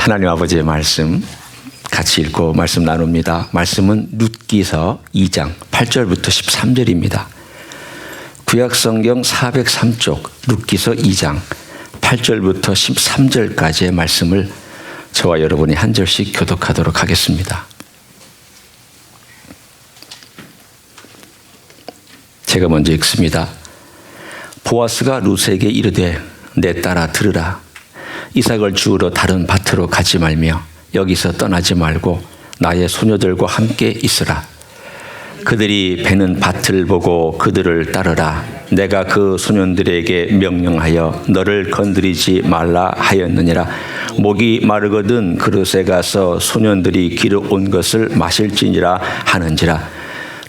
하나님 아버지의 말씀 같이 읽고 말씀 나눕니다. 말씀은 룻기서 2장 8절부터 13절입니다. 구약성경 403쪽 룻기서 2장 8절부터 13절까지의 말씀을 저와 여러분이 한 절씩 교독하도록 하겠습니다. 제가 먼저 읽습니다. 보아스가 룻에게 이르되 내 딸아 들으라. 이삭을 주우러 다른 밭으로 가지 말며 여기서 떠나지 말고 나의 소녀들과 함께 있으라. 그들이 베는 밭을 보고 그들을 따르라. 내가 그 소년들에게 명령하여 너를 건드리지 말라 하였느니라. 목이 마르거든 그릇에 가서 소년들이 기르 온 것을 마실지니라 하는지라.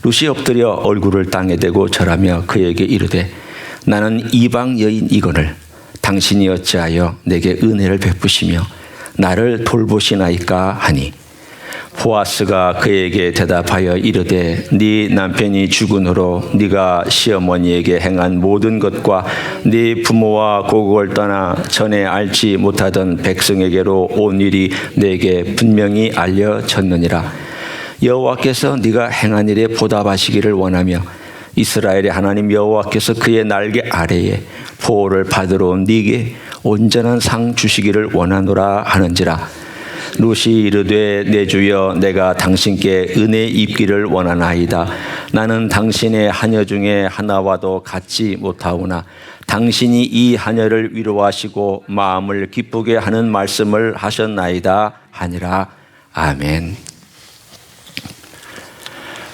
룻이 엎드려 얼굴을 땅에 대고 절하며 그에게 이르되 나는 이방 여인이거늘 당신이 어찌하여 내게 은혜를 베푸시며 나를 돌보시나이까 하니 보아스가 그에게 대답하여 이르되 네 남편이 죽은 후로 네가 시어머니에게 행한 모든 것과 네 부모와 고국을 떠나 전에 알지 못하던 백성에게로 온 일이 내게 분명히 알려졌느니라. 여호와께서 네가 행한 일에 보답하시기를 원하며 이스라엘의 하나님 여호와께서 그의 날개 아래에 보호를 받으러 온 네게 온전한 상 주시기를 원하노라 하는지라. 룻이 이르되 내 주여 내가 당신께 은혜 입기를 원하나이다. 나는 당신의 하녀 중에 하나와도 같지 못하오나 당신이 이 하녀를 위로하시고 마음을 기쁘게 하는 말씀을 하셨나이다 하니라. 아멘.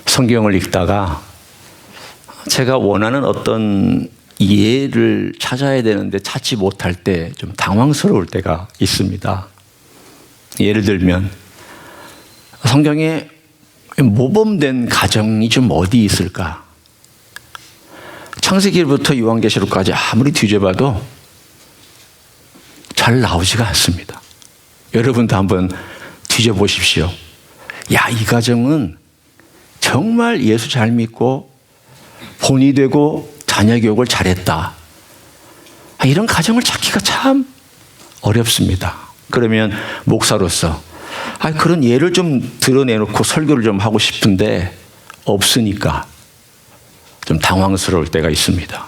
성경을 읽다가 제가 원하는 어떤 이해를 찾아야 되는데 찾지 못할 때 좀 당황스러울 때가 있습니다. 예를 들면 성경에 모범된 가정이 좀 어디 있을까? 창세기부터 요한계시록까지 아무리 뒤져봐도 잘 나오지가 않습니다. 여러분도 한번 뒤져보십시오. 야, 이 가정은 정말 예수 잘 믿고 본이 되고 자녀 교육을 잘했다. 이런 가정을 찾기가 참 어렵습니다. 그러면 목사로서 그런 예를 좀 드러내놓고 설교를 좀 하고 싶은데 없으니까 좀 당황스러울 때가 있습니다.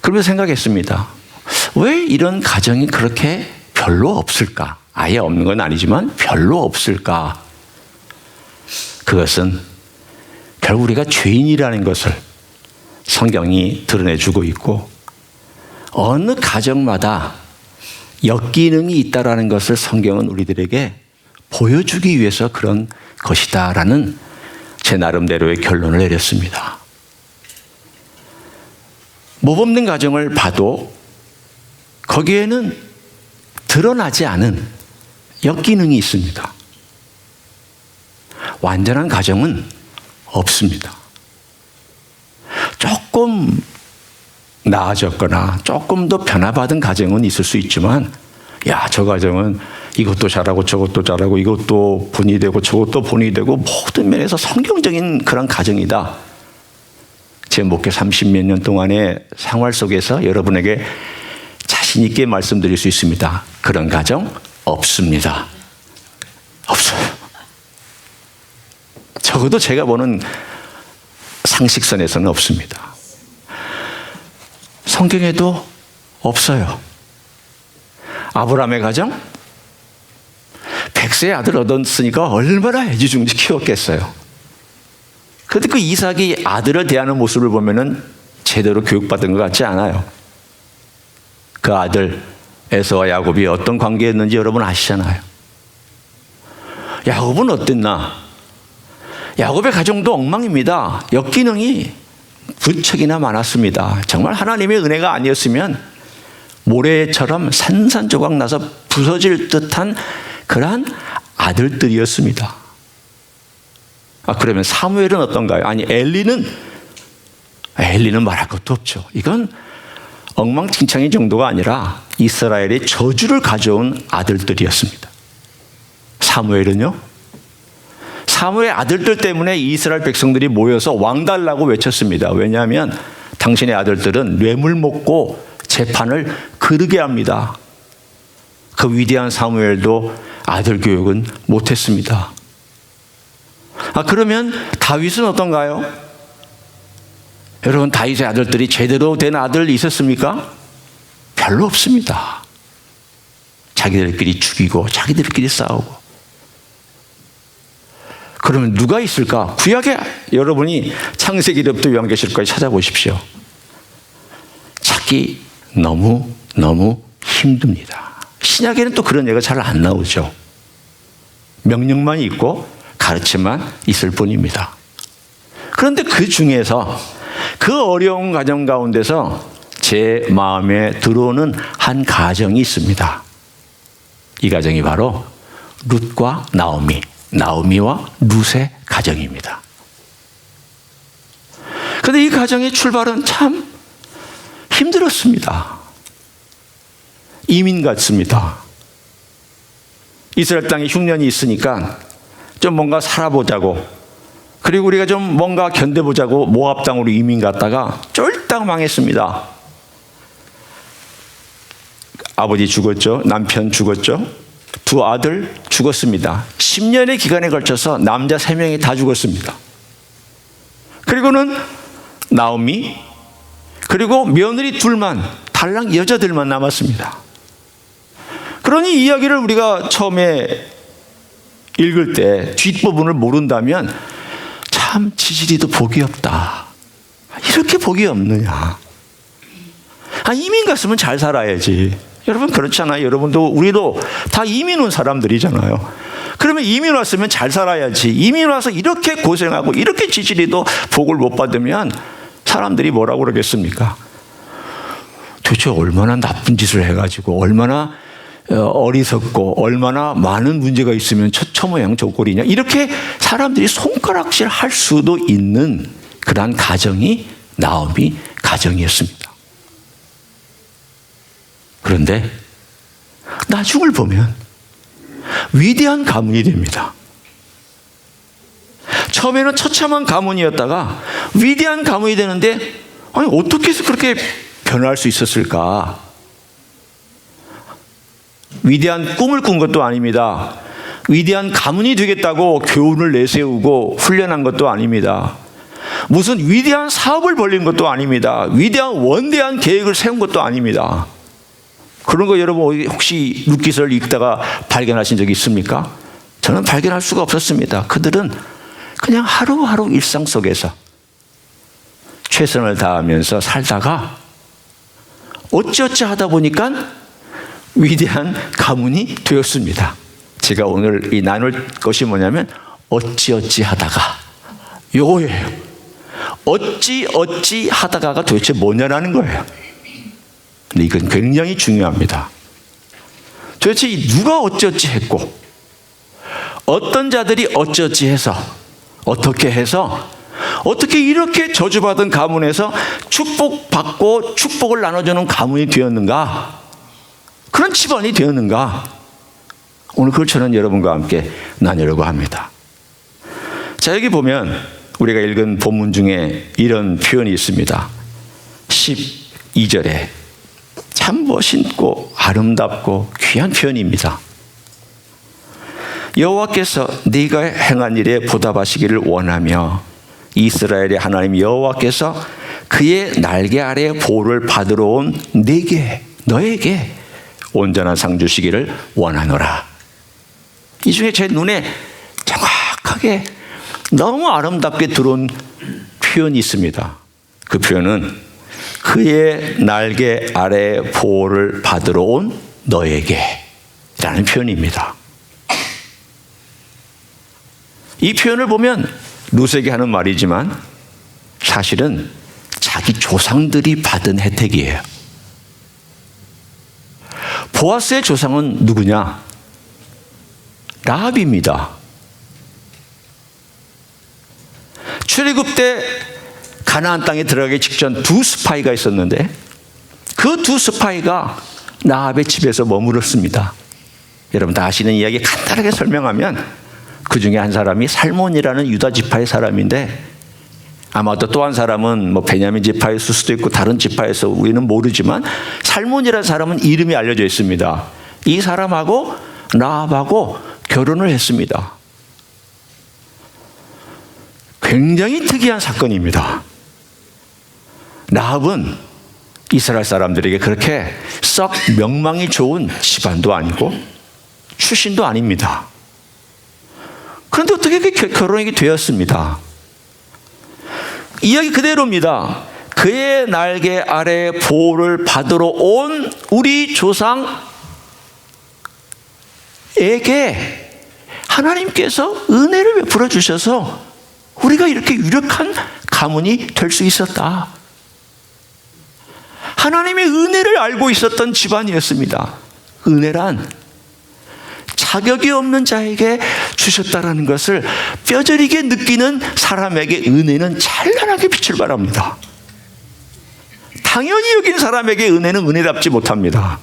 그러면서 생각했습니다. 왜 이런 가정이 그렇게 별로 없을까? 아예 없는 건 아니지만 별로 없을까? 그것은 결국 우리가 죄인이라는 것을 성경이 드러내주고 있고 어느 가정마다 역기능이 있다라는 것을 성경은 우리들에게 보여주기 위해서 그런 것이다라는 제 나름대로의 결론을 내렸습니다. 모범된 가정을 봐도 거기에는 드러나지 않은 역기능이 있습니다. 완전한 가정은 없습니다. 조금 나아졌거나 조금 더 변화받은 가정은 있을 수 있지만 저 가정은 이것도 잘하고 저것도 잘하고 이것도 본이 되고 저것도 본이 되고 모든 면에서 성경적인 그런 가정이다. 제 목회 30몇 년 동안의 생활 속에서 여러분에게 자신 있게 말씀드릴 수 있습니다. 그런 가정 없습니다. 없어요. 적어도 제가 보는 상식선에서는 없습니다. 성경에도 없어요. 아브라함의 가정? 100세의 아들 얻었으니까 얼마나 애지중지 키웠겠어요. 그런데 그 이삭이 아들을 대하는 모습을 보면은 제대로 교육받은 것 같지 않아요. 그 아들 에서와 야곱이 어떤 관계였는지 여러분 아시잖아요. 야곱은 어땠나? 야곱의 가정도 엉망입니다. 역기능이 부쩍이나 많았습니다. 정말 하나님의 은혜가 아니었으면 모래처럼 산산조각 나서 부서질 듯한 그러한 아들들이었습니다. 그러면 사무엘은 어떤가요? 엘리는 말할 것도 없죠. 이건 엉망진창의 정도가 아니라 이스라엘의 저주를 가져온 아들들이었습니다. 사무엘은요? 사무엘 아들들 때문에 이스라엘 백성들이 모여서 왕 달라고 외쳤습니다. 왜냐하면 당신의 아들들은 뇌물 먹고 재판을 그르게 합니다. 그 위대한 사무엘도 아들 교육은 못했습니다. 그러면 다윗은 어떤가요? 여러분, 다윗의 아들들이 제대로 된 아들 있었습니까? 별로 없습니다. 자기들끼리 죽이고 자기들끼리 싸우고. 그러면 누가 있을까? 구약에 여러분이 창세기부터 요한계시록까지 찾아보십시오. 찾기 너무 힘듭니다. 신약에는 또 그런 얘기가 잘 안 나오죠. 명령만 있고 가르침만 있을 뿐입니다. 그런데 그 중에서 그 어려운 가정 가운데서 제 마음에 들어오는 한 가정이 있습니다. 이 가정이 바로 룻과 나오미와 룻의 가정입니다. 그런데 이 가정의 출발은 참 힘들었습니다. 이민 같습니다. 이스라엘 땅에 흉년이 있으니까 좀 뭔가 살아보자고, 그리고 우리가 좀 뭔가 견뎌보자고 모압 땅으로 이민 갔다가 쫄딱 망했습니다. 아버지 죽었죠. 남편 죽었죠. 두 아들 죽었습니다. 10년의 기간에 걸쳐서 남자 3명이 다 죽었습니다. 그리고는 나오미, 그리고 며느리 둘만, 달랑 여자들만 남았습니다. 그러니 이 이야기를 우리가 처음에 읽을 때 뒷부분을 모른다면 참 지지리도 복이 없다. 이렇게 복이 없느냐. 이민 갔으면 잘 살아야지. 여러분 그렇잖아요. 여러분도 우리도 다 이민 온 사람들이잖아요. 그러면 이민 왔으면 잘 살아야지. 이민 와서 이렇게 고생하고 이렇게 지지리도 복을 못 받으면 사람들이 뭐라고 그러겠습니까? 도대체 얼마나 나쁜 짓을 해가지고 얼마나 어리석고 얼마나 많은 문제가 있으면 처모양 저꼴이냐, 이렇게 사람들이 손가락질 할 수도 있는 그러한 가정이 나오미 가정이었습니다. 그런데 나중을 보면 위대한 가문이 됩니다. 처음에는 처참한 가문이었다가 위대한 가문이 되는데, 어떻게 해서 그렇게 변화할 수 있었을까? 위대한 꿈을 꾼 것도 아닙니다. 위대한 가문이 되겠다고 교훈을 내세우고 훈련한 것도 아닙니다. 무슨 위대한 사업을 벌린 것도 아닙니다. 위대한 원대한 계획을 세운 것도 아닙니다. 그런 거 여러분 혹시 룻기서를 읽다가 발견하신 적이 있습니까? 저는 발견할 수가 없었습니다. 그들은 그냥 하루하루 일상 속에서 최선을 다하면서 살다가 어찌어찌 하다 보니까 위대한 가문이 되었습니다. 제가 오늘 이 나눌 것이 뭐냐면 어찌어찌 하다가, 요거예요. 어찌어찌 하다가가 도대체 뭐냐라는 거예요. 근데 이건 굉장히 중요합니다. 도대체 누가 어찌어찌 했고 어떤 자들이 어찌어찌 해서 어떻게 해서 어떻게 이렇게 저주받은 가문에서 축복받고 축복을 나눠주는 가문이 되었는가, 그런 집안이 되었는가, 오늘 그걸 저는 여러분과 함께 나누려고 합니다. 자, 여기 보면 우리가 읽은 본문 중에 이런 표현이 있습니다. 12절에 참 멋있고 아름답고 귀한 표현입니다. 여호와께서 네가 행한 일에 보답하시기를 원하며 이스라엘의 하나님 여호와께서 그의 날개 아래 보호를 받으러 온 너에게 온전한 상 주시기를 원하노라. 이 중에 제 눈에 정확하게 너무 아름답게 들어온 표현이 있습니다. 그 표현은 그의 날개 아래 보호를 받으러 온 너에게 라는 표현입니다. 이 표현을 보면 룻에게 하는 말이지만 사실은 자기 조상들이 받은 혜택이에요. 보아스의 조상은 누구냐? 라합입니다. 출애굽 때 가나안 땅에 들어가기 직전 두 스파이가 있었는데 그 두 스파이가 라합의 집에서 머물렀습니다. 여러분 다 아시는 이야기 간단하게 설명하면 그 중에 한 사람이 살몬이라는 유다 지파의 사람인데, 아마도 또 한 사람은 베냐민 지파였을 수도 있고 다른 지파에서 우리는 모르지만 살몬이라는 사람은 이름이 알려져 있습니다. 이 사람하고 라합하고 결혼을 했습니다. 굉장히 특이한 사건입니다. 라합은 이스라엘 사람들에게 그렇게 썩 명망이 좋은 집안도 아니고 출신도 아닙니다. 그런데 어떻게 결혼이 되었습니다. 이야기 그대로입니다. 그의 날개 아래 보호를 받으러 온 우리 조상에게 하나님께서 은혜를 베풀어 주셔서 우리가 이렇게 유력한 가문이 될 수 있었다. 하나님의 은혜를 알고 있었던 집안이었습니다. 은혜란 자격이 없는 자에게 주셨다라는 것을 뼈저리게 느끼는 사람에게 은혜는 찬란하게 빛을 발합니다. 당연히 여긴 사람에게 은혜는 은혜답지 못합니다.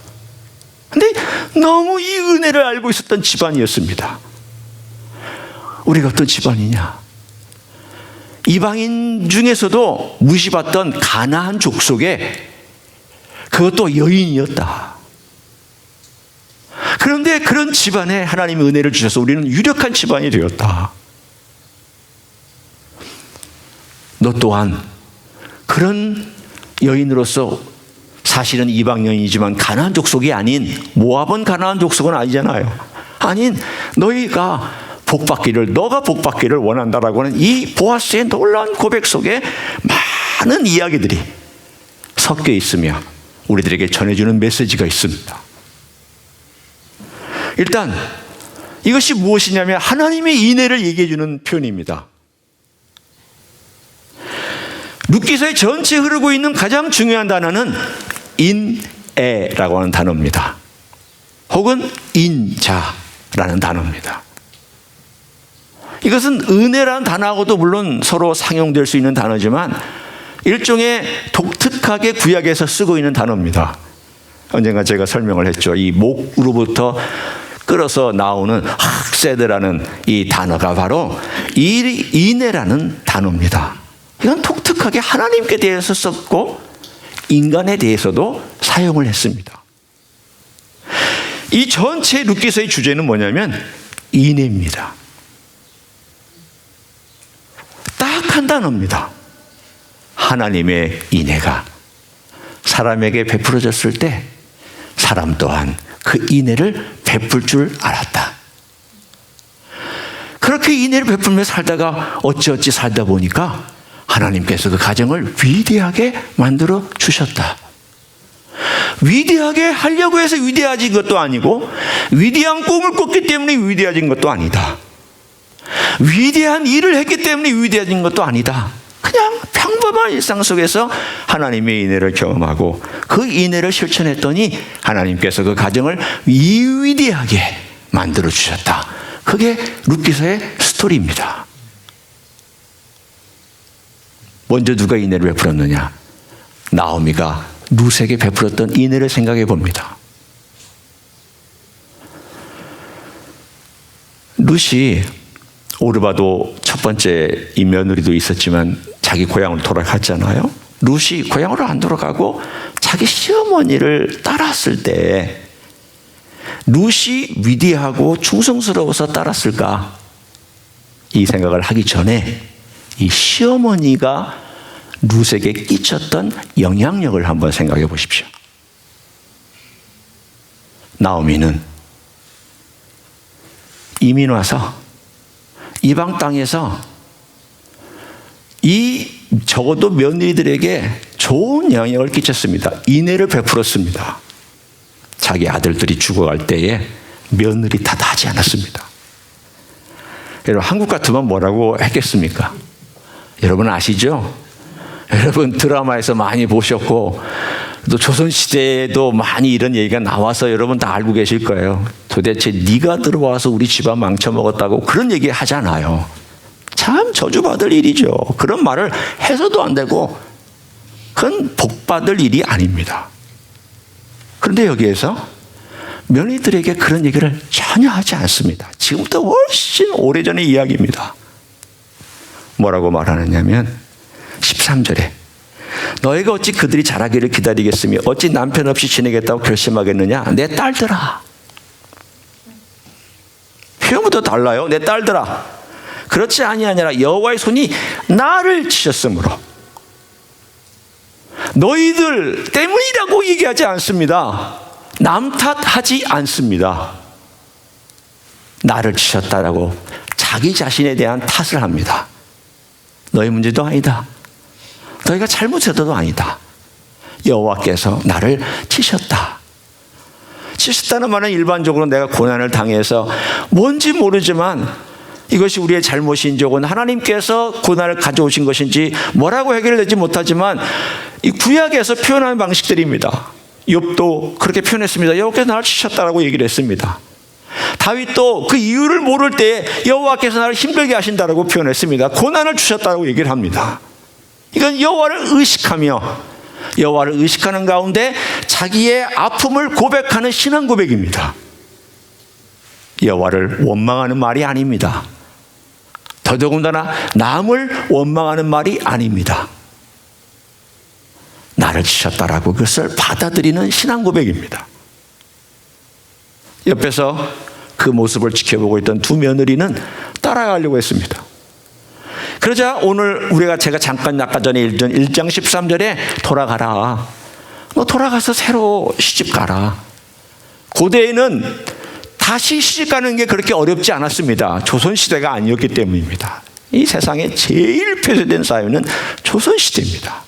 그런데 너무 이 은혜를 알고 있었던 집안이었습니다. 우리가 어떤 집안이냐? 이방인 중에서도 무시받던 가나안 족속에 그것도 여인이었다. 그런데 그런 집안에 하나님이 은혜를 주셔서 우리는 유력한 집안이 되었다. 너 또한 그런 여인으로서 사실은 이방 여인이지만 가나안 족속이 아닌, 모압은 가나안 족속은 아니잖아요. 아닌 너희가 너가 복받기를 원한다라고 하는 이 보아스의 놀라운 고백 속에 많은 이야기들이 섞여 있으며 우리들에게 전해주는 메시지가 있습니다. 일단 이것이 무엇이냐면 하나님의 인애를 얘기해 주는 표현입니다. 룻기서의 전체에 흐르고 있는 가장 중요한 단어는 인애라고 하는 단어입니다. 혹은 인자라는 단어입니다. 이것은 은혜라는 단어하고도 물론 서로 상용될 수 있는 단어지만 일종의 독특하게 구약에서 쓰고 있는 단어입니다. 언젠가 제가 설명을 했죠. 이 목으로부터 끌어서 나오는 학세드라는 이 단어가 바로 인애라는 단어입니다. 이건 독특하게 하나님께 대해서 썼고 인간에 대해서도 사용을 했습니다. 이 전체 룻기서의 주제는 뭐냐면 인애입니다. 딱 한 단어입니다. 하나님의 인애가 사람에게 베풀어졌을 때 사람 또한 그 인애를 베풀 줄 알았다. 그렇게 인애를 베풀며 살다가 어찌어찌 살다 보니까 하나님께서 그 가정을 위대하게 만들어 주셨다. 위대하게 하려고 해서 위대해진 것도 아니고 위대한 꿈을 꿨기 때문에 위대해진 것도 아니다. 위대한 일을 했기 때문에 위대해진 것도 아니다. 그냥 평범한 일상 속에서 하나님의 인애를 경험하고 그 인애를 실천했더니 하나님께서 그 가정을 위대하게 만들어 주셨다. 그게 룻기서의 스토리입니다. 먼저 누가 인애를 베풀었느냐? 나오미가 룻에게 베풀었던 인애를 생각해 봅니다. 룻이 오르바도 첫 번째 이 며느리도 있었지만 자기 고향으로 돌아갔잖아요. 룻이 고향으로 안 돌아가고 자기 시어머니를 따랐을 때 룻이 위대하고 충성스러워서 따랐을까? 이 생각을 하기 전에 이 시어머니가 룻에게 끼쳤던 영향력을 한번 생각해 보십시오. 나오미는 이민 와서 이방 땅에서 적어도 며느리들에게 좋은 영향을 끼쳤습니다. 인애를 베풀었습니다. 자기 아들들이 죽어갈 때에 며느리 탓하지 않았습니다. 여러분 한국 같으면 뭐라고 했겠습니까? 여러분 아시죠? 여러분 드라마에서 많이 보셨고 또 조선시대에도 많이 이런 얘기가 나와서 여러분 다 알고 계실 거예요. 도대체 네가 들어와서 우리 집안 망쳐먹었다고 그런 얘기 하잖아요. 참 저주받을 일이죠. 그런 말을 해서도 안 되고 그건 복받을 일이 아닙니다. 그런데 여기에서 며느리들에게 그런 얘기를 전혀 하지 않습니다. 지금부터 훨씬 오래전의 이야기입니다. 뭐라고 말하느냐면 13절에 너희가 어찌 그들이 자라기를 기다리겠으며 어찌 남편 없이 지내겠다고 결심하겠느냐? 내 딸들아 표현부터 달라요. 내 딸들아, 그렇지 아니하니라. 여호와의 손이 나를 치셨으므로. 너희들 때문이라고 얘기하지 않습니다. 남 탓하지 않습니다. 나를 치셨다라고 자기 자신에 대한 탓을 합니다. 너희 문제도 아니다. 너희가 잘못해도 아니다. 여호와께서 나를 치셨다. 치셨다는 말은 일반적으로 내가 고난을 당해서 뭔지 모르지만 이것이 우리의 잘못인지 혹은 하나님께서 고난을 가져오신 것인지 뭐라고 해결되지 못하지만 이 구약에서 표현하는 방식들입니다. 욥도 그렇게 표현했습니다. 여호와께서 나를 치셨다라고 얘기를 했습니다. 다윗도 그 이유를 모를 때 여호와께서 나를 힘들게 하신다라고 표현했습니다. 고난을 주셨다고 얘기를 합니다. 이건 여호와를 의식하며 여호와를 의식하는 가운데 자기의 아픔을 고백하는 신앙 고백입니다. 여호와를 원망하는 말이 아닙니다. 더더군다나 남을 원망하는 말이 아닙니다. 나를 치셨다라고 그것을 받아들이는 신앙 고백입니다. 옆에서 그 모습을 지켜보고 있던 두 며느리는 따라가려고 했습니다. 그러자 오늘 제가 잠깐 아까 전에 읽은 1장 13절에 돌아가라. 너 돌아가서 새로 시집 가라. 고대에는 다시 시집 가는 게 그렇게 어렵지 않았습니다. 조선시대가 아니었기 때문입니다. 이 세상에 제일 폐쇄된 사회는 조선시대입니다.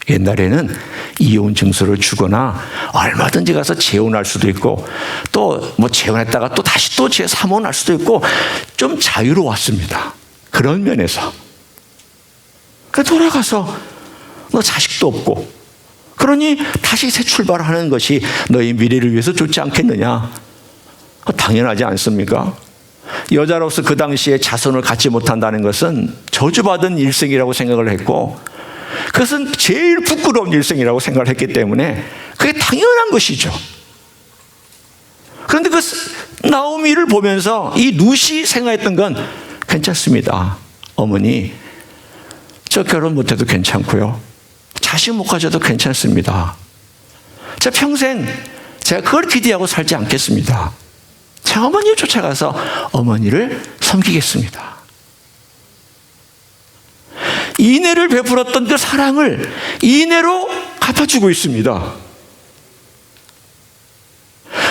옛날에는 이혼 증서를 주거나 얼마든지 가서 재혼할 수도 있고 또 뭐 재혼했다가 또 다시 또 재삼혼할 수도 있고 좀 자유로웠습니다. 그런 면에서. 돌아가서 너 자식도 없고 그러니 다시 새 출발하는 것이 너희 미래를 위해서 좋지 않겠느냐. 당연하지 않습니까? 여자로서 그 당시에 자손을 갖지 못한다는 것은 저주받은 일생이라고 생각을 했고 그것은 제일 부끄러운 일생이라고 생각을 했기 때문에 그게 당연한 것이죠. 그런데 그 나오미를 보면서 이 룻이 생각했던 건 괜찮습니다. 어머니, 저 결혼 못해도 괜찮고요. 자식 못 가져도 괜찮습니다. 제가 평생 제가 그걸 기대하고 살지 않겠습니다. 제 어머니를 쫓아가서 어머니를 섬기겠습니다. 인애를 베풀었던 그 사랑을 인애로 갚아주고 있습니다.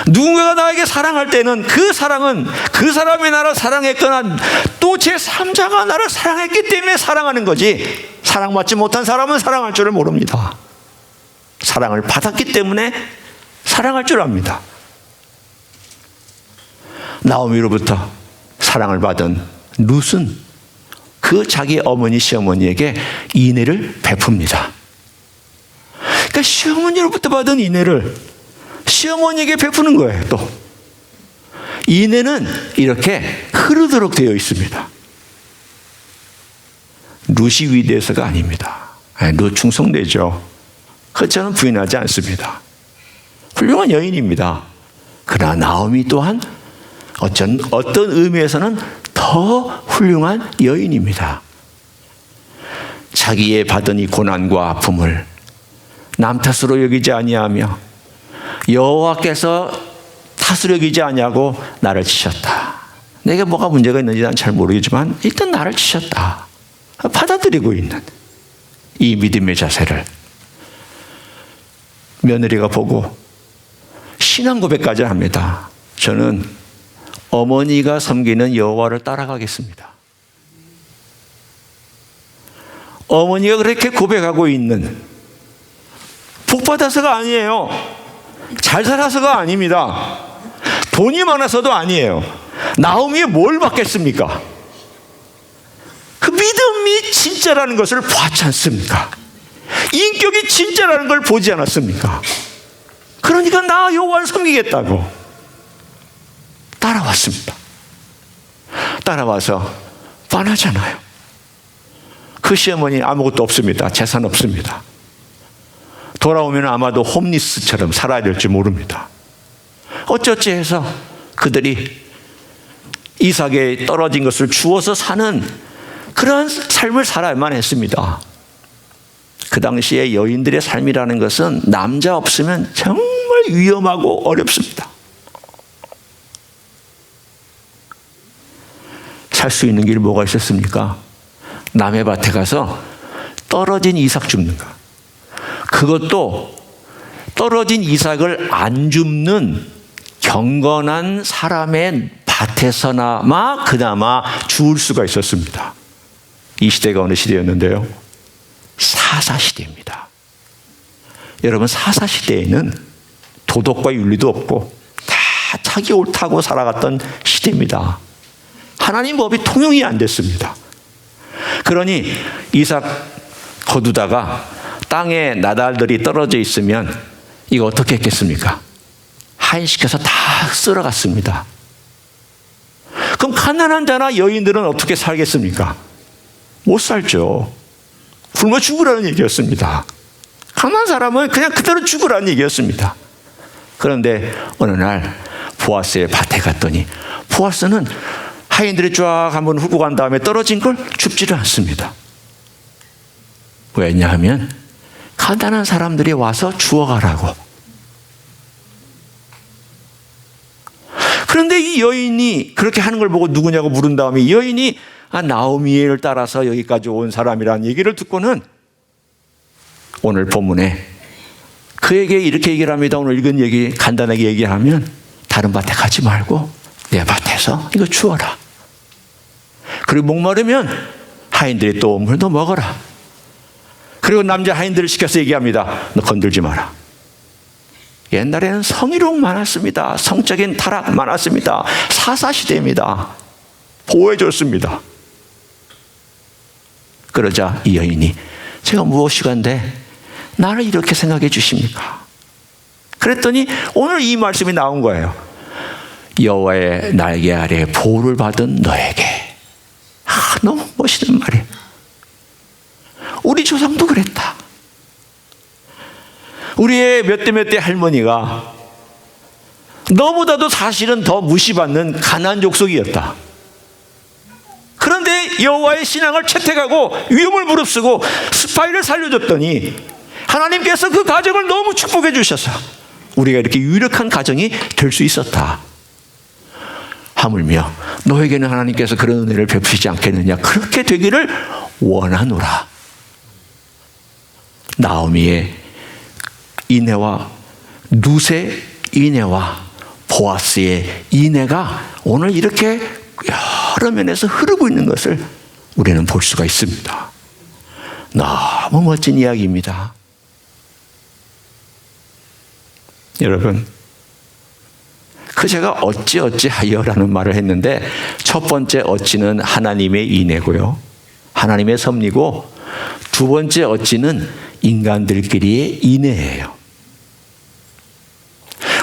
누군가가 나에게 사랑할 때는 그 사랑은 그 사람이 나를 사랑했거나 또 제3자가 나를 사랑했기 때문에 사랑하는 거지, 사랑받지 못한 사람은 사랑할 줄을 모릅니다. 사랑을 받았기 때문에 사랑할 줄 압니다. 나오미로부터 사랑을 받은 룻은 그 자기 어머니 시어머니에게 인애를 베풉니다. 그러니까 시어머니로부터 받은 인애를 시어머니에게 베푸는 거예요. 또 인애는 이렇게 흐르도록 되어 있습니다. 룻이 위대해서가 아닙니다. 룻 충성되죠. 그 저는 부인하지 않습니다. 훌륭한 여인입니다. 그러나 나오미 또한 어떤 의미에서는 더 훌륭한 여인입니다. 자기의 받은 이 고난과 아픔을 남 탓으로 여기지 아니하며 여호와께서 탓으로 여기지 아니하고 나를 치셨다. 내게 뭐가 문제가 있는지 난 잘 모르겠지만 일단 나를 치셨다. 받아들이고 있는 이 믿음의 자세를 며느리가 보고 신앙 고백까지 합니다. 저는 어머니가 섬기는 여호와를 따라가겠습니다. 어머니가 그렇게 고백하고 있는, 복받아서가 아니에요. 잘 살아서가 아닙니다. 돈이 많아서도 아니에요. 나오미에 뭘 받겠습니까? 그 믿음이 진짜라는 것을 봤지 않습니까? 인격이 진짜라는 걸 보지 않았습니까? 그러니까 나 여호와를 섬기겠다고 따라왔습니다. 따라와서 뻔하잖아요. 그 시어머니 아무것도 없습니다. 재산 없습니다. 돌아오면 아마도 홈리스처럼 살아야 될지 모릅니다. 어쩌지 해서 그들이 이삭에 떨어진 것을 주워서 사는 그러한 삶을 살아야만 했습니다. 그 당시에 여인들의 삶이라는 것은 남자 없으면 정말 위험하고 어렵습니다. 할 수 있는 길이 뭐가 있었습니까? 남의 밭에 가서 떨어진 이삭 줍는 거. 그것도 떨어진 이삭을 안 줍는 경건한 사람의 밭에서나마 그나마 주울 수가 있었습니다. 이 시대가 어느 시대였는데요? 사사시대입니다. 여러분, 사사시대에는 도덕과 윤리도 없고 다 자기 옳다고 살아갔던 시대입니다. 하나님 법이 통용이 안 됐습니다. 그러니 이삭 거두다가 땅에 나달들이 떨어져 있으면 이거 어떻게 했겠습니까? 하인시켜서 다 쓸어갔습니다. 그럼 가난한 자나 여인들은 어떻게 살겠습니까? 못 살죠. 굶어 죽으라는 얘기였습니다. 가난한 사람은 그냥 그대로 죽으라는 얘기였습니다. 그런데 어느 날 보아스의 밭에 갔더니 보아스는 하인들이 쫙 한번 훑고 간 다음에 떨어진 걸 줍지를 않습니다. 왜냐하면 가난한 사람들이 와서 주워가라고. 그런데 이 여인이 그렇게 하는 걸 보고 누구냐고 물은 다음에 이 여인이 나오미를 따라서 여기까지 온 사람이라는 얘기를 듣고는 오늘 본문에 그에게 이렇게 얘기를 합니다. 오늘 읽은 얘기 간단하게 얘기하면 다른 밭에 가지 말고 내 밭에서 이거 주워라. 그리고 목마르면 하인들이 또 물 더 먹어라. 그리고 남자 하인들을 시켜서 얘기합니다. 너 건들지 마라. 옛날에는 성희롱 많았습니다. 성적인 타락 많았습니다. 사사시대입니다. 보호해줬습니다. 그러자 이 여인이 제가 무엇이간데 나를 이렇게 생각해 주십니까? 그랬더니 오늘 이 말씀이 나온 거예요. 여호와의 날개 아래 보호를 받은 너에게. 너무 멋있는 말이에요. 우리 조상도 그랬다. 우리의 몇 대 할머니가 너보다도 사실은 더 무시받는 가난한 족속이었다. 그런데 여호와의 신앙을 채택하고 위험을 무릅쓰고 스파이를 살려줬더니 하나님께서 그 가정을 너무 축복해 주셔서 우리가 이렇게 유력한 가정이 될 수 있었다. 하물며 너에게는 하나님께서 그런 은혜를 베푸시지 않겠느냐. 그렇게 되기를 원하노라. 나오미의 인애와 룻의 인애와 보아스의 인애가 오늘 이렇게 여러 면에서 흐르고 있는 것을 우리는 볼 수가 있습니다. 너무 멋진 이야기입니다. 여러분, 제가 어찌하여라는 말을 했는데 첫 번째 어찌는 하나님의 인애고요. 하나님의 섭리고 두 번째 어찌는 인간들끼리의 인애예요.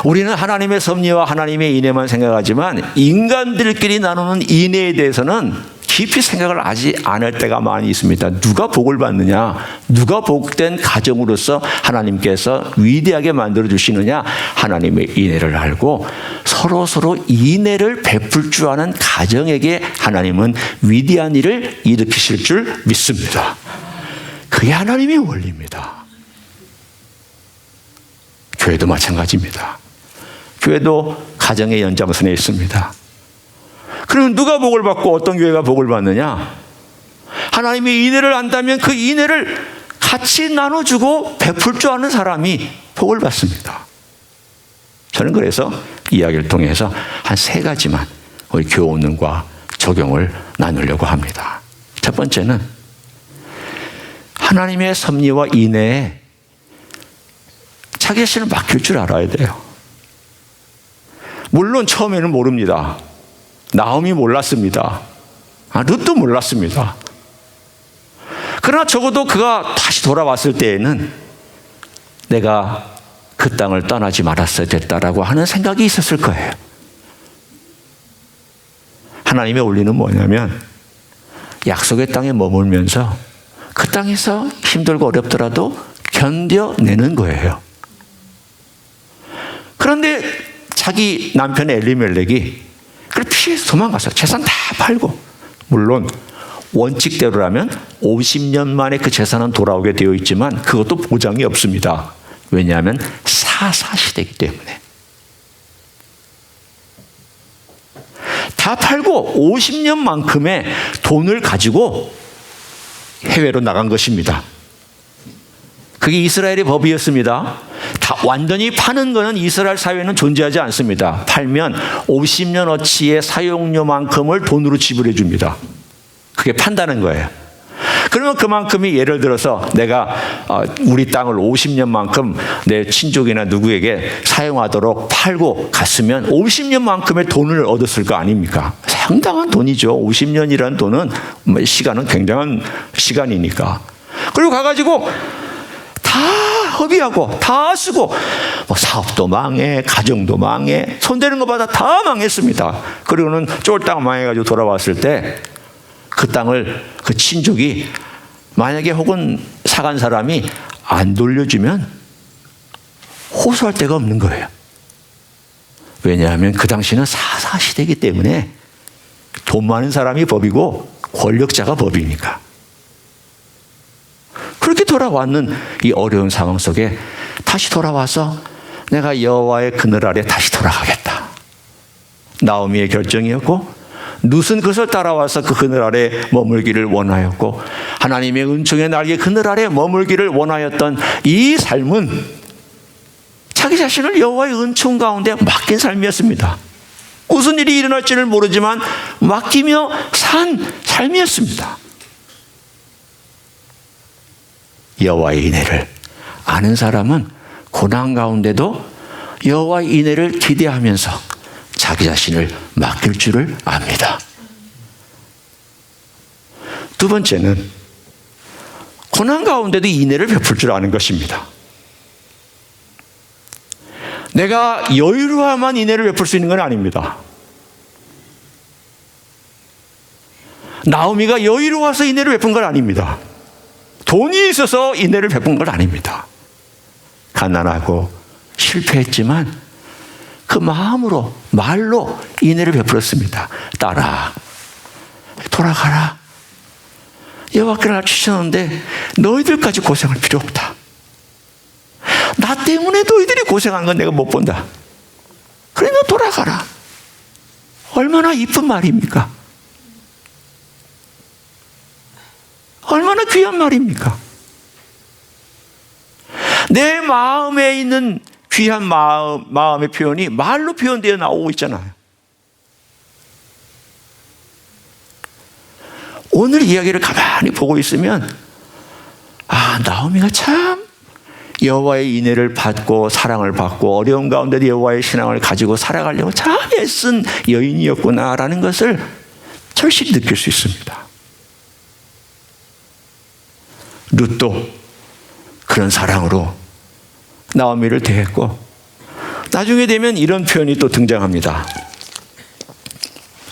우리는 하나님의 섭리와 하나님의 인애만 생각하지만 인간들끼리 나누는 인애에 대해서는 깊이 생각을 하지 않을 때가 많이 있습니다. 누가 복을 받느냐, 누가 복된 가정으로서 하나님께서 위대하게 만들어 주시느냐, 하나님의 인애를 알고 서로 인애를 베풀 줄 아는 가정에게 하나님은 위대한 일을 일으키실 줄 믿습니다. 그게 하나님의 원리입니다. 교회도 마찬가지입니다. 교회도 가정의 연장선에 있습니다. 그러면 누가 복을 받고 어떤 교회가 복을 받느냐? 하나님의 인애를 안다면 그 인애를 같이 나눠주고 베풀 줄 아는 사람이 복을 받습니다. 저는 그래서 이야기를 통해서 한 3가지만 우리 교훈과 적용을 나누려고 합니다. 첫 번째는 하나님의 섭리와 인애에 자기 자신을 맡길 줄 알아야 돼요. 물론 처음에는 모릅니다. 나오미 몰랐습니다. 룻도 몰랐습니다. 그러나 적어도 그가 다시 돌아왔을 때에는 내가 그 땅을 떠나지 말았어야 됐다라고 하는 생각이 있었을 거예요. 하나님의 원리는 뭐냐면 약속의 땅에 머물면서 그 땅에서 힘들고 어렵더라도 견뎌내는 거예요. 그런데 자기 남편 엘리멜렉이 그걸 피해서 도망가서 재산 다 팔고, 물론 원칙대로라면 50년 만에 그 재산은 돌아오게 되어 있지만 그것도 보장이 없습니다. 왜냐하면 사사시대이기 때문에. 다 팔고 50년만큼의 돈을 가지고 해외로 나간 것입니다. 그게 이스라엘의 법이었습니다. 다 완전히 파는 거는 이스라엘 사회는 존재하지 않습니다. 팔면 50년어치의 사용료만큼을 돈으로 지불해 줍니다. 그게 판다는 거예요. 그러면 그만큼이 예를 들어서 내가 우리 땅을 50년만큼 내 친족이나 누구에게 사용하도록 팔고 갔으면 50년만큼의 돈을 얻었을 거 아닙니까? 상당한 돈이죠. 50년이라는 돈은 시간은 굉장한 시간이니까. 그리고 가가지고 다 허비하고 다 쓰고 뭐 사업도 망해, 가정도 망해, 손대는 것마다 다 망했습니다. 그리고는 쫄딱 망해가지고 돌아왔을 때 그 땅을 그 친족이 만약에 혹은 사간 사람이 안 돌려주면 호소할 데가 없는 거예요. 왜냐하면 그 당시는 사사시대이기 때문에 돈 많은 사람이 법이고 권력자가 법이니까. 그렇게 돌아왔는 이 어려운 상황 속에 다시 돌아와서 내가 여호와의 그늘 아래 다시 돌아가겠다. 나오미의 결정이었고 룻은 그것을 따라와서 그 그늘 아래 머물기를 원하였고 하나님의 은총의 날개 그늘 아래 머물기를 원하였던 이 삶은 자기 자신을 여호와의 은총 가운데 맡긴 삶이었습니다. 무슨 일이 일어날지를 모르지만 맡기며 산 삶이었습니다. 여호와의 인애를 아는 사람은 고난 가운데도 여호와의 인애를 기대하면서 자기 자신을 맡길 줄을 압니다. 두 번째는 고난 가운데도 인애를 베풀 줄 아는 것입니다. 내가 여유로워야만 인애를 베풀 수 있는 건 아닙니다. 나오미가 여유로워서 인애를 베푼 건 아닙니다. 돈이 있어서 인애를 베푼 건 아닙니다. 가난하고 실패했지만 그 마음으로 말로 인애를 베풀었습니다. 딸아, 돌아가라. 여호와께서 날 주셨는데 너희들까지 고생할 필요 없다. 나 때문에 너희들이 고생한 건 내가 못 본다. 그래 너 돌아가라. 얼마나 이쁜 말입니까? 얼마나 귀한 말입니까? 내 마음에 있는 귀한 마음의 표현이 말로 표현되어 나오고 있잖아요. 오늘 이야기를 가만히 보고 있으면 나오미가 참 여호와의 인애를 받고 사랑을 받고 어려운 가운데도 여호와의 신앙을 가지고 살아가려고 참 애쓴 여인이었구나라는 것을 절실히 느낄 수 있습니다. 룻도 그런 사랑으로 나오미를 대했고 나중에 되면 이런 표현이 또 등장합니다.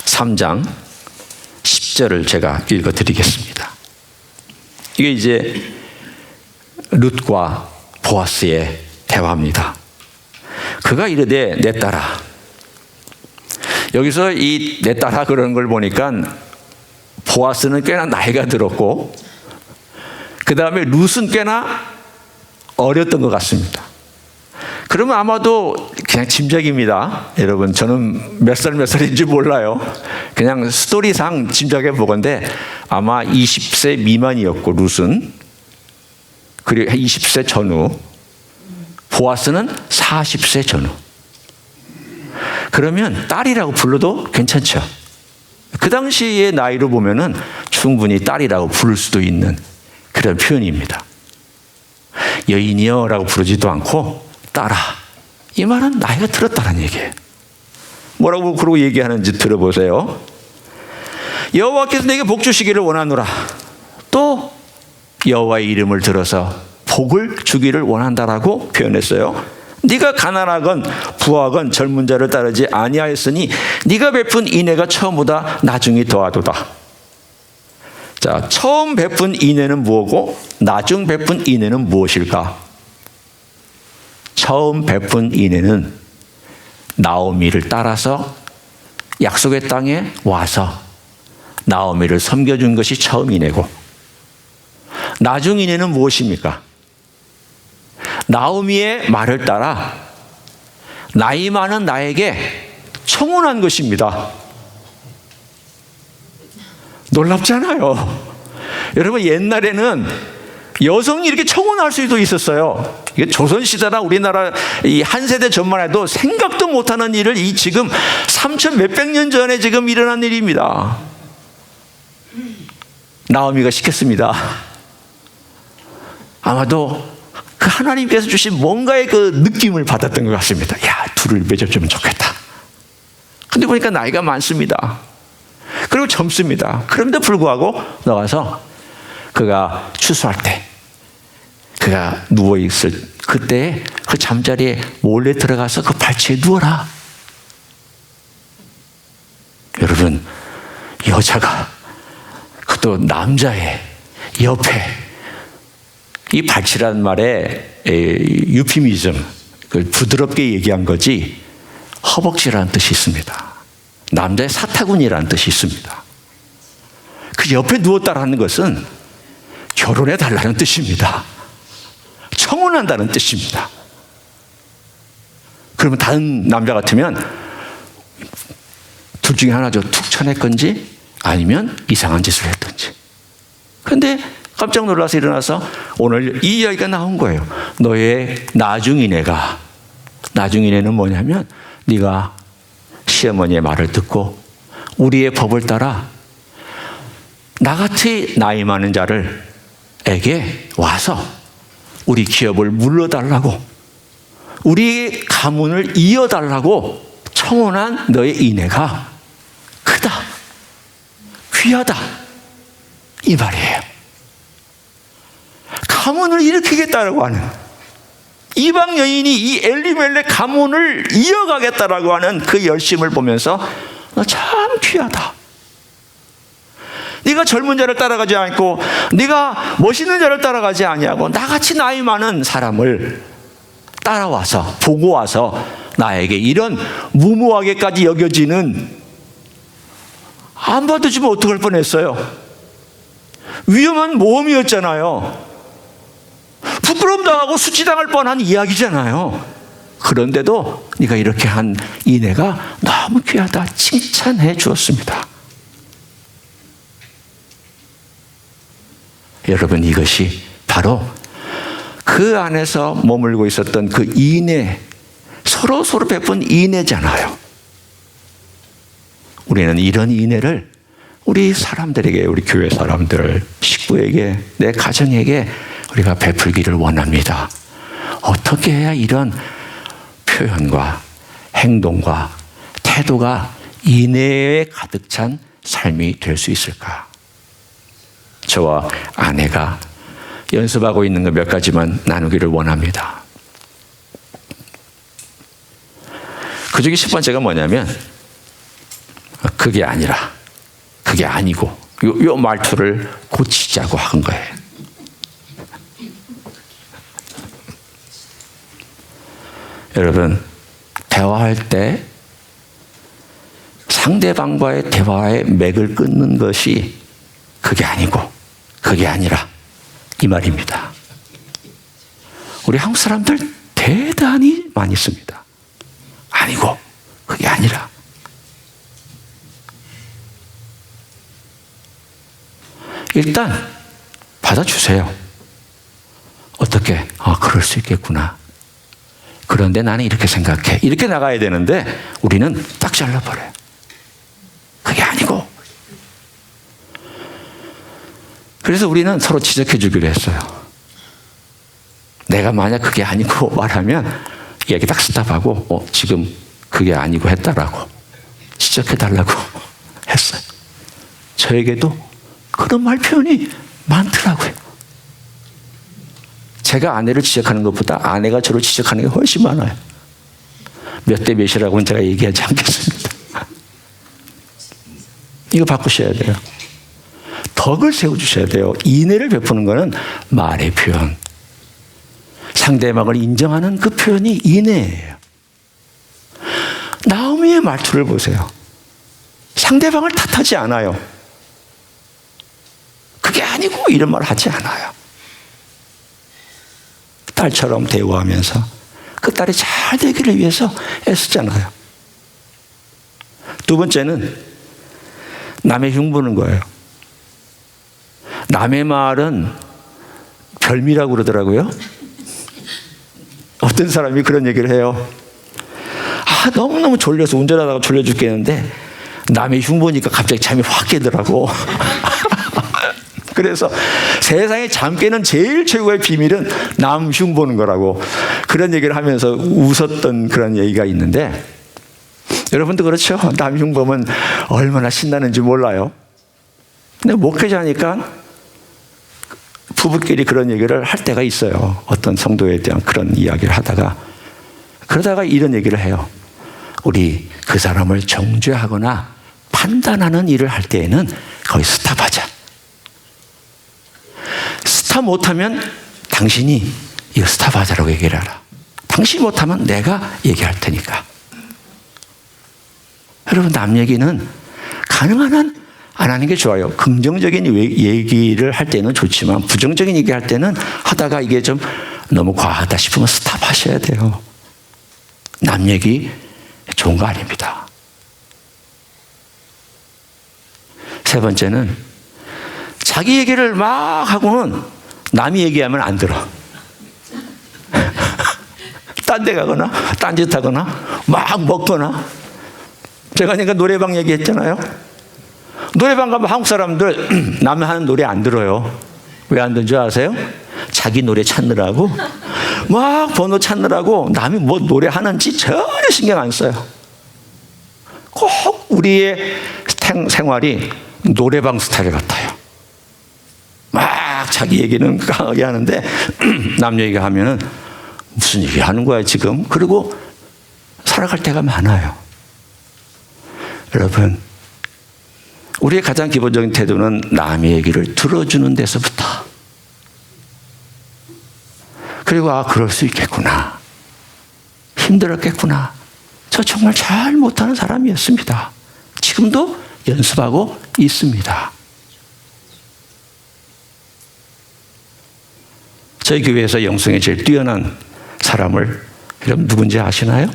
3장 10절을 제가 읽어드리겠습니다. 이게 이제 룻과 보아스의 대화입니다. 그가 이르되 내 딸아. 여기서 이 내 딸아 그러는 걸 보니까 보아스는 꽤나 나이가 들었고 그 다음에 룻은 꽤나 어렸던 것 같습니다. 그러면 아마도 그냥 짐작입니다. 여러분 저는 몇 살인지 몰라요. 그냥 스토리상 짐작해 보건데 아마 20세 미만이었고 룻은 그리고 20세 전후 보아스는 40세 전후. 그러면 딸이라고 불러도 괜찮죠. 그 당시의 나이로 보면은 충분히 딸이라고 부를 수도 있는 그런 표현입니다. 여인이여 라고 부르지도 않고 딸아. 이 말은 나이가 들었다는 얘기예요. 뭐라고 그러고 얘기하는지 들어보세요. 여호와께서 내게 복 주시기를 원하노라. 또 여호와의 이름을 들어서 복을 주기를 원한다라고 표현했어요. 네가 가난하건 부하건 젊은 자를 따르지 아니하였으니 네가 베푼 인애가 처음보다 나중이 더하도다. 자, 처음 베푼 인애는 무엇고 나중 베푼 인애는 무엇일까? 처음 베푼 인애는 나오미를 따라서 약속의 땅에 와서 나오미를 섬겨준 것이 처음 인애고 나중 인애는 무엇입니까? 나오미의 말을 따라 나이 많은 나에게 청혼한 것입니다. 놀랍잖아요. 여러분, 옛날에는 여성이 이렇게 청혼할 수도 있었어요. 이게 조선시대나 우리나라 이 한 세대 전만 해도 생각도 못하는 일을 이 지금 3천 몇백 년 전에 지금 일어난 일입니다. 나오미가 시켰습니다. 아마도 그 하나님께서 주신 뭔가의 그 느낌을 받았던 것 같습니다. 야, 둘을 맺어주면 좋겠다. 근데 보니까 나이가 많습니다. 그리고 젊습니다. 그럼에도 불구하고 나가서 그가 추수할 때, 그가 누워있을 그때 그 잠자리에 몰래 들어가서 그 발치에 누워라. 여러분, 여자가 또 남자의 옆에, 이 발치란 말에 유피미즘, 부드럽게 얘기한 거지 허벅지라는 뜻이 있습니다. 남자의 사타구니라는 뜻이 있습니다. 그 옆에 누웠다라는 것은 결혼해 달라는 뜻입니다. 청혼한다는 뜻입니다. 그러면 다른 남자 같으면 둘 중에 하나죠. 툭 쳐냈건지 아니면 이상한 짓을 했든지. 그런데 깜짝 놀라서 일어나서 오늘 이 이야기가 나온 거예요. 너의 나중이네가, 나중이네는 뭐냐면 네가 시어머니의 말을 듣고 우리의 법을 따라 나같이 나이 많은 자를에게 와서 우리 기업을 물러달라고, 우리 가문을 이어달라고 청혼한 너의 인애가 크다, 귀하다, 이 말이에요. 가문을 일으키겠다라고 하는, 이방 여인이 이 엘리멜렉 가문을 이어가겠다라고 하는 그 열심을 보면서 너 참 귀하다. 네가 젊은 자를 따라가지 않고 네가 멋있는 자를 따라가지 아니하고 나같이 나이 많은 사람을 따라와서 보고 와서 나에게 이런 무모하게까지 여겨지는, 안 받아주면 어떡할 뻔했어요. 위험한 모험이었잖아요. 부끄러움 당하고 수치당할 뻔한 이야기잖아요. 그런데도 네가 이렇게 한 인애가 너무 귀하다 칭찬해 주었습니다. 여러분, 이것이 바로 그 안에서 머물고 있었던 그 인애, 서로 베푼 인애잖아요. 우리는 이런 인애를 우리 사람들에게, 우리 교회 사람들, 식구에게, 내 가정에게 우리가 베풀기를 원합니다. 어떻게 해야 이런 표현과 행동과 태도가 인애에 가득 찬 삶이 될 수 있을까? 저와 아내가 연습하고 있는 것 몇 가지만 나누기를 원합니다. 그 중에 10번째가 뭐냐면, 그게 아니라, 그게 아니고, 요 말투를 고치자고 한 거예요. 여러분, 대화할 때 상대방과의 대화의 맥을 끊는 것이 그게 아니고 그게 아니라, 이 말입니다. 우리 한국 사람들 대단히 많이 씁니다. 아니고 그게 아니라. 일단 받아주세요. 어떻게? 그럴 수 있겠구나. 그런데 나는 이렇게 생각해. 이렇게 나가야 되는데 우리는 딱 잘라버려요. 그게 아니고. 그래서 우리는 서로 지적해 주기로 했어요. 내가 만약 그게 아니고 말하면 이야기 딱 스탑하고 지금 그게 아니고 했다라고 지적해 달라고 했어요. 저에게도 그런 말 표현이 많더라고요. 제가 아내를 지적하는 것보다 아내가 저를 지적하는 게 훨씬 많아요. 몇 대 몇이라고는 제가 얘기하지 않겠습니다. 이거 바꾸셔야 돼요. 덕을 세워주셔야 돼요. 인애를 베푸는 것은 말의 표현, 상대방을 인정하는 그 표현이 인애예요. 나오미의 말투를 보세요. 상대방을 탓하지 않아요. 그게 아니고 이런 말 하지 않아요. 딸처럼 대우하면서 그 딸이 잘 되기를 위해서 애쓰잖아요. 두 번째는 남의 흉보는 거예요. 남의 말은 별미라고 그러더라고요. 어떤 사람이 그런 얘기를 해요. 너무너무 졸려서 운전하다가 졸려 죽겠는데 남의 흉 보니까 갑자기 잠이 확 깨더라고. 그래서 세상에 잠 깨는 제일 최고의 비밀은 남 흉 보는 거라고 그런 얘기를 하면서 웃었던 그런 얘기가 있는데, 여러분도 그렇죠? 남 흉 보면 얼마나 신나는지 몰라요. 근데 목회자니까 부부끼리 그런 얘기를 할 때가 있어요. 어떤 성도에 대한 그런 이야기를 하다가, 그러다가 이런 얘기를 해요. 우리 그 사람을 정죄하거나 판단하는 일을 할 때에는 거의 스탑하자. 스탑 못하면 당신이 이거 스탑하자라고 얘기를 하라. 당신 못하면 내가 얘기할 테니까. 여러분, 남 얘기는 가능한 한 안 하는 게 좋아요. 긍정적인 얘기를 할 때는 좋지만 부정적인 얘기할 때는 하다가 이게 좀 너무 과하다 싶으면 스탑하셔야 돼요. 남 얘기 좋은 거 아닙니다. 세 번째는 자기 얘기를 막 하고는 남이 얘기하면 안 들어. 딴 데 가거나 딴 짓 하거나 막 먹거나. 제가 그러니까 노래방 얘기했잖아요. 노래방 가면 한국 사람들 남 하는 노래 안 들어요. 왜 안 듣는 줄 아세요? 자기 노래 찾느라고, 막 번호 찾느라고 남이 뭐 노래하는지 전혀 신경 안 써요. 꼭 우리의 생활이 노래방 스타일 같아요. 막 자기 얘기는 강하게 하는데 남 얘기가 하면은 무슨 얘기 하는 거야 지금? 그리고 살아갈 때가 많아요. 여러분, 우리의 가장 기본적인 태도는 남의 얘기를 들어주는 데서부터. 그리고 그럴 수 있겠구나. 힘들었겠구나. 저 정말 잘 못하는 사람이었습니다. 지금도 연습하고 있습니다. 저희 교회에서 영성에 제일 뛰어난 사람을 여러분 누군지 아시나요?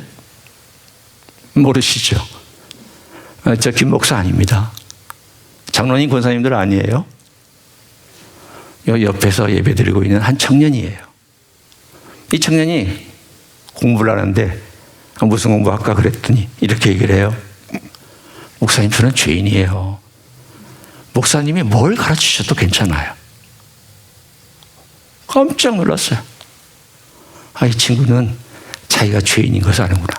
모르시죠? 저 김 목사 아닙니다. 장로님, 권사님들 아니에요. 옆에서 예배드리고 있는 한 청년이에요. 이 청년이 공부를 하는데 무슨 공부할까 그랬더니 이렇게 얘기를 해요. 목사님, 저는 죄인이에요. 목사님이 뭘 가르치셔도 괜찮아요. 깜짝 놀랐어요. 이 친구는 자기가 죄인인 것을 아는구나.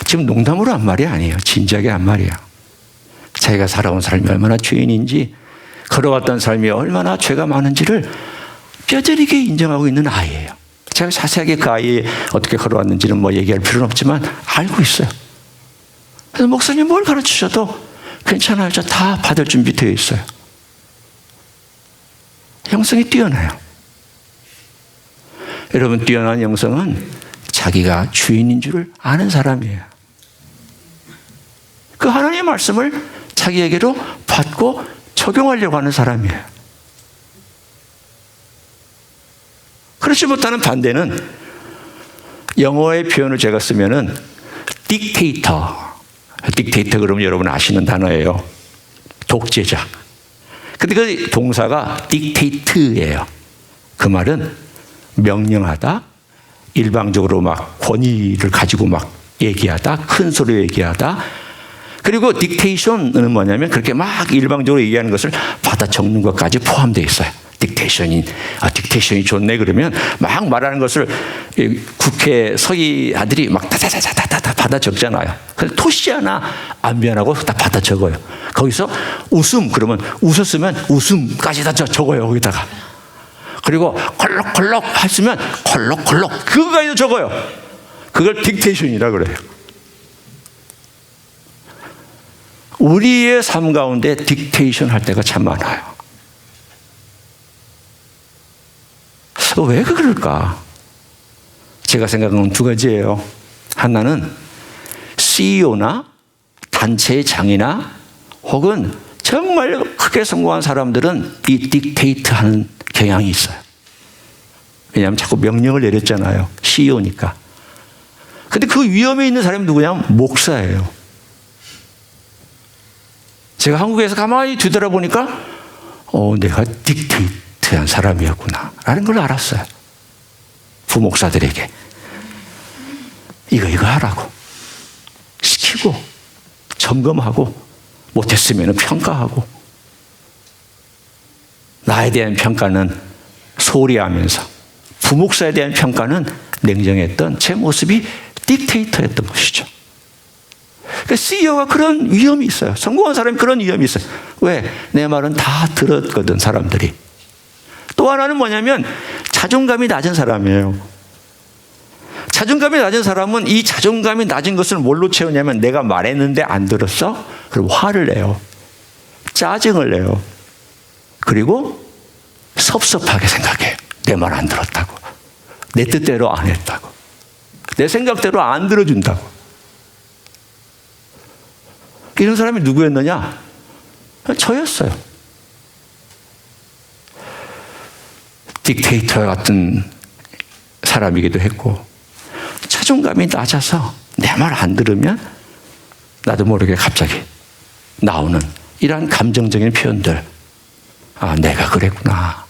지금 농담으로 한 말이 아니에요. 진지하게 한 말이야. 자기가 살아온 삶이 얼마나 죄인인지, 걸어왔던 삶이 얼마나 죄가 많은지를 뼈저리게 인정하고 있는 아이예요. 제가 자세하게 그 아이의 어떻게 걸어왔는지는 뭐 얘기할 필요는 없지만 알고 있어요. 그래서 목사님 뭘 가르치셔도 괜찮아요. 저 다 받을 준비 되어 있어요. 영성이 뛰어나요. 여러분, 뛰어난 영성은 자기가 주인인 줄을 아는 사람이에요. 그 하나님의 말씀을 자기에게로 받고 적용하려고 하는 사람이에요. 그렇지 못하는 반대는, 영어의 표현을 제가 쓰면은 딕테이터. 딕테이터 그러면 여러분 아시는 단어예요. 독재자. 근데 그 동사가 딕테이트예요. 그 말은 명령하다, 일방적으로 막 권위를 가지고 막 얘기하다, 큰 소리로 얘기하다. 그리고 딕테이션은 뭐냐면 그렇게 막 일방적으로 얘기하는 것을 받아 적는 것까지 포함되어 있어요. 딕테이션이 좋네 그러면 막 말하는 것을 국회 서기아들이 막 다다다다다다 받아 적잖아요. 그래서 토시 하나 안 변하고 다 받아 적어요. 거기서 웃음 그러면 웃었으면 웃음까지 다 적어요 거기다가. 그리고 콜록콜록 했으면 콜록콜록 그거까지도 적어요. 그걸 딕테이션이라 그래요. 우리의 삶 가운데 딕테이션 할 때가 참 많아요. 왜 그럴까? 제가 생각하는 두 가지예요. 하나는 CEO나 단체의 장이나 혹은 정말 크게 성공한 사람들은 이 딕테이트 하는 경향이 있어요. 왜냐하면 자꾸 명령을 내렸잖아요. CEO니까. 근데 그 위험에 있는 사람이 누구냐면 목사예요. 제가 한국에서 가만히 뒤돌아보니까 내가 딕테이터한 사람이었구나 라는 걸 알았어요. 부목사들에게 이거 하라고 시키고 점검하고 못했으면 평가하고 나에 대한 평가는 소홀히 하면서 부목사에 대한 평가는 냉정했던 제 모습이 딕테이터였던 것이죠. 그러니까 CEO가 그런 위험이 있어요. 성공한 사람이 그런 위험이 있어요. 왜? 내 말은 다 들었거든, 사람들이. 또 하나는 뭐냐면 자존감이 낮은 사람이에요. 자존감이 낮은 사람은 이 자존감이 낮은 것을 뭘로 채우냐면 내가 말했는데 안 들었어? 그럼 화를 내요. 짜증을 내요. 그리고 섭섭하게 생각해요. 내 말 안 들었다고. 내 뜻대로 안 했다고. 내 생각대로 안 들어준다고. 이런 사람이 누구였느냐? 저였어요. 딕테이터 같은 사람이기도 했고 자존감이 낮아서 내 말 안 들으면 나도 모르게 갑자기 나오는 이러한 감정적인 표현들. 아, 내가 그랬구나.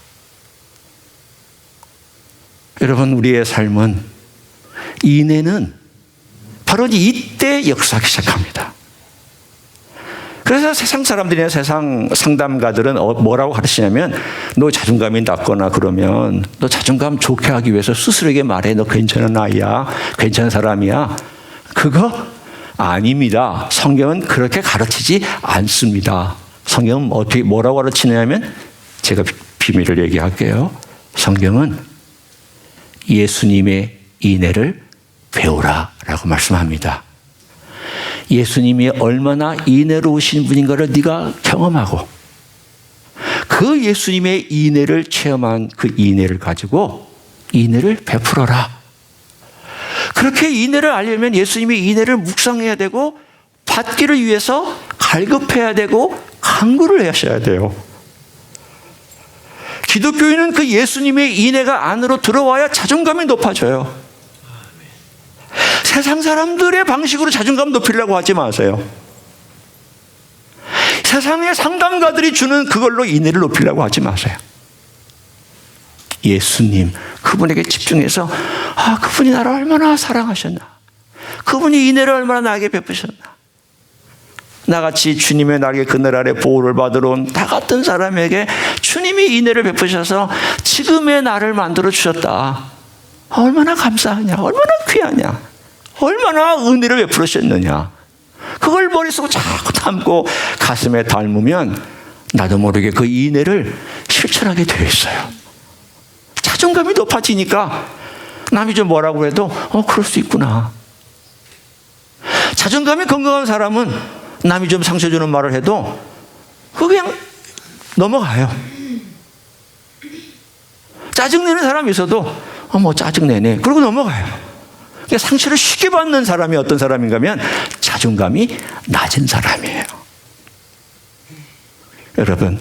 여러분, 우리의 삶은 인내는 바로 이때 역사하기 시작합니다. 그래서 세상 사람들이나 세상 상담가들은 뭐라고 가르치냐면 너 자존감이 낮거나 그러면 너 자존감 좋게 하기 위해서 스스로에게 말해. 너 괜찮은 아이야. 괜찮은 사람이야. 그거 아닙니다. 성경은 그렇게 가르치지 않습니다. 성경은 어떻게 뭐라고 가르치냐면 제가 비밀을 얘기할게요. 성경은 예수님의 인애를 배우라라고 말씀합니다. 예수님이 얼마나 인애로우신 분인가를 네가 경험하고 그 예수님의 인애를 체험한 그 인애를 가지고 인애를 베풀어라. 그렇게 인애를 알려면 예수님의 인애를 묵상해야 되고 받기를 위해서 갈급해야 되고 간구를 하셔야 돼요. 기독교인은 그 예수님의 인애가 안으로 들어와야 자존감이 높아져요. 세상 사람들의 방식으로 자존감 높이려고 하지 마세요. 세상의 상담가들이 주는 그걸로 인애를 높이려고 하지 마세요. 예수님, 그분에게 집중해서 그분이 나를 얼마나 사랑하셨나. 그분이 인애를 얼마나 나에게 베푸셨나. 나같이 주님의 날개 그늘 아래 보호를 받으러 온 나 같은 사람에게 주님이 인애를 베푸셔서 지금의 나를 만들어 주셨다. 얼마나 감사하냐. 얼마나 귀하냐. 얼마나 은혜를 베풀으셨느냐. 그걸 머릿속에 자꾸 담고 가슴에 담으면 나도 모르게 그 인애를 실천하게 되어 있어요. 자존감이 높아지니까 남이 좀 뭐라고 해도 그럴 수 있구나. 자존감이 건강한 사람은 남이 좀 상처 주는 말을 해도 그냥 넘어가요. 짜증내는 사람이 있어도 뭐 짜증내네. 그러고 넘어가요. 그러니까 상처를 쉽게 받는 사람이 어떤 사람인가 하면 자존감이 낮은 사람이에요. 여러분,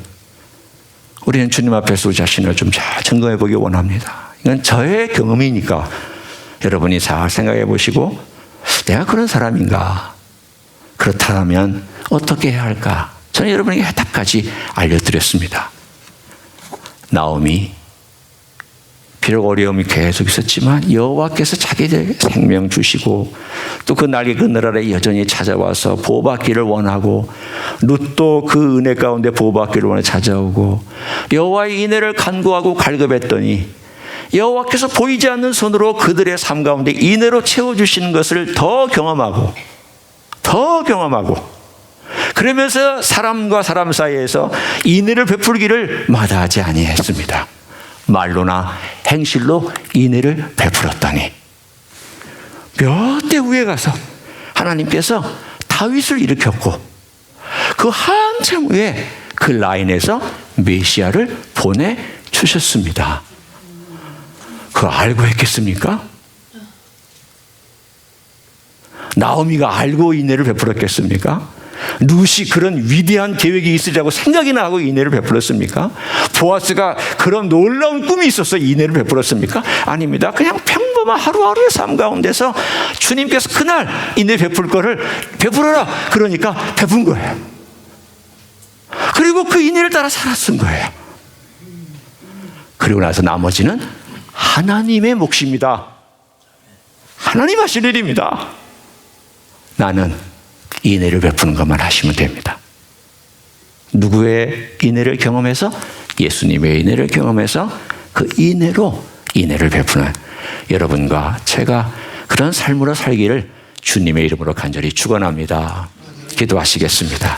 우리는 주님 앞에서 우리 자신을 좀 잘 점검해 보기 원합니다. 이건 저의 경험이니까 여러분이 잘 생각해 보시고 내가 그런 사람인가? 그렇다면 어떻게 해야 할까? 저는 여러분에게 해답까지 알려드렸습니다. 나오미, 비록 어려움이 계속 있었지만 여호와께서 자기에게 생명 주시고 또 그 날개 그늘 아래 여전히 찾아와서 보호받기를 원하고 룻도 그 은혜 가운데 보호받기를 원해 찾아오고 여호와의 인애를 간구하고 갈급했더니 여호와께서 보이지 않는 손으로 그들의 삶 가운데 인애로 채워주시는 것을 더 경험하고 그러면서 사람과 사람 사이에서 인애를 베풀기를 마다하지 아니했습니다. 말로나 행실로 인애를 베풀었더니 몇 대 후에 가서 하나님께서 다윗을 일으켰고 그 한참 후에 그 라인에서 메시아를 보내주셨습니다. 그거 알고 했겠습니까? 나오미가 알고 인애를 베풀었겠습니까? 룻이 그런 위대한 계획이 있으리라고 생각이나 하고 인애를 베풀었습니까? 보아스가 그런 놀라운 꿈이 있어서 인애를 베풀었습니까? 아닙니다. 그냥 평범한 하루하루의 삶 가운데서 주님께서 그날 인애 베풀 거를 베풀어라 그러니까 베푼 거예요. 그리고 그 인애를 따라 살았은 거예요. 그리고 나서 나머지는 하나님의 몫입니다. 하나님 하실 일입니다. 나는 인애를 베푸는 것만 하시면 됩니다. 누구의 인애를 경험해서? 예수님의 인애를 경험해서 그 인애로 인애를 베푸는 여러분과 제가 그런 삶으로 살기를 주님의 이름으로 간절히 축원합니다. 기도하시겠습니다.